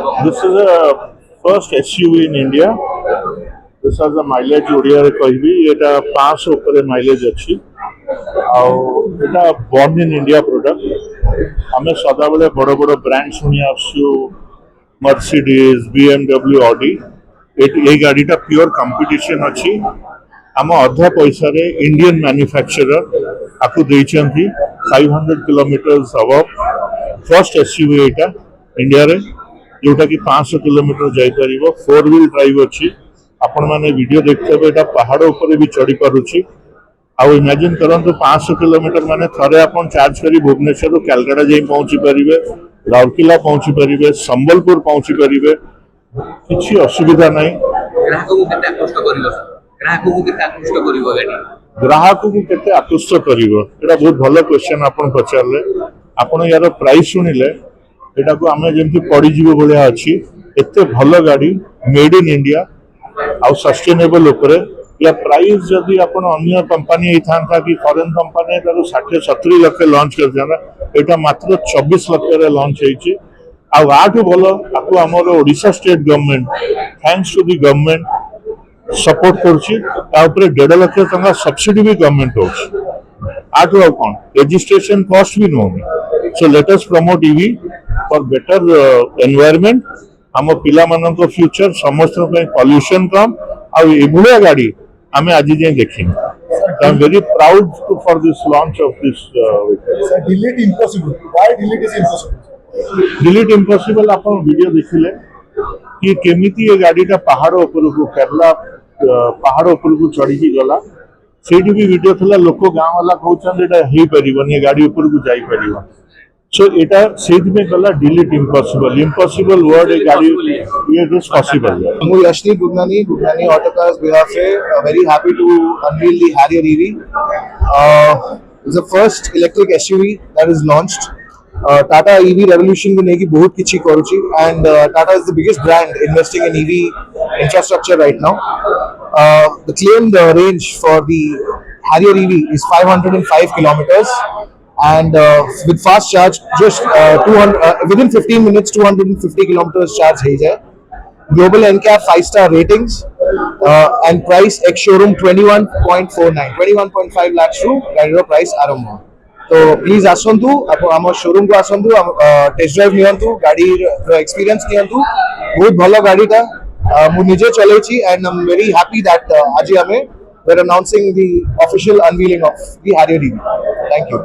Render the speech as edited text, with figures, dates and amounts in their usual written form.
This is a first SUV in India. This has a mileage Odia रे कहबी एटा 500 ऊपर mileage अच्छी आउ born in India product हमें सदा बेले बड़ बड़ ब्रांड सुनी आसु मर्सिडीज BMW ऑडी ए गाड़ीटा प्योर कंपटीशन अच्छी आम अधा पैसा रे इंडियन मैन्युफैक्चरर आपको देइचंती 500 किलोमीटर्स अबव फर्स्ट एसयूवी एटा इंडिया रे जोटा कि 500 किलोमीटर जाई परिबो 4 व्हील ड्राइव अच्छी आपण माने वीडियो देखते एटा पहाड़ ऊपर भी चढ़ी पारुछि आउ इमेजिन करंतु 500 किलोमीटर माने थरे आपण चार्ज करी भुवनेश्वर कलकत्ता जाई पहुंची परिबे राउरकेला पहुंची परिबे संबलपुर पहुंची परिबे किछि असुविधा नाही ग्राहक को केते आकृष्ट करिवो एटा बहुत भलो क्वेश्चन आपण पचारले आपण यार प्राइस सुनिले एटा को हमें जेमति पड़ी जीवो भलिया अछि एते भलो गाड़ी मेड इन इंडिया आउ सस्टेनेबल ऊपर या प्राइस जदि आपण अन्य कंपनी था कि फॉरेन कंपनी ताको 60-70 लाख लॉन्च कर देना एटा मात्र 24 लाख रे लॉन्च हेछि आ आठु भलो आपको हमर Odisha state government thanks to the government support करछि ता ऊपर 1.5 लाख टका सब्सिडी भी गवर्नमेंट होछि आठु आ कोन रजिस्ट्रेशन कॉस्ट भी no so let us promote EV for better environment हम पिला मानन को फ्यूचर समस्त पे पॉल्यूशन कम आ एभुलिया गाड़ी हमें आज जे देखिन आई am very proud for this launch of this delete impossible why delete is impossible delete impossible आप वीडियो देखिले कि केमिति ये गाड़ीटा पहाड़ ऊपर को केरला पहाड़ ऊपर को चढ़ी की गला सेठी भी वीडियो थला लोक गांव वाला कहउछन एटा हेई परिबन ये गाड़ी ऊपर को जाई परिबन सो एटा सेठी में गला डिलीट इम्पॉसिबल वर्ड ए गाड़ी ये इज पॉसिबल मु Yashni Gugnani auto cars behalf से very happy to unveil the Harrier EV is the first electric SUV that is launched Tata EV revolution को नेकी बहुत किछि करूची and Tata is the biggest brand investing in EV infrastructure right now the claimed range for the Harrier EV is 505 kilometers and with fast charge just 200 within 15 minutes 250 kilometers charge hai jay global NCAP 5-star ratings and price ex showroom 21.5 lakhs ru gaड़ी price आरंभ तो please आसंतु आम showroom को आसंतु test drive नियंतु गाड़ी experience नियंतु बहुत भलो गाड़ीटा मु निजे चलेछि and I am very happy that आज हमें we are announcing the official unveiling of the Harrier EV. Thank you.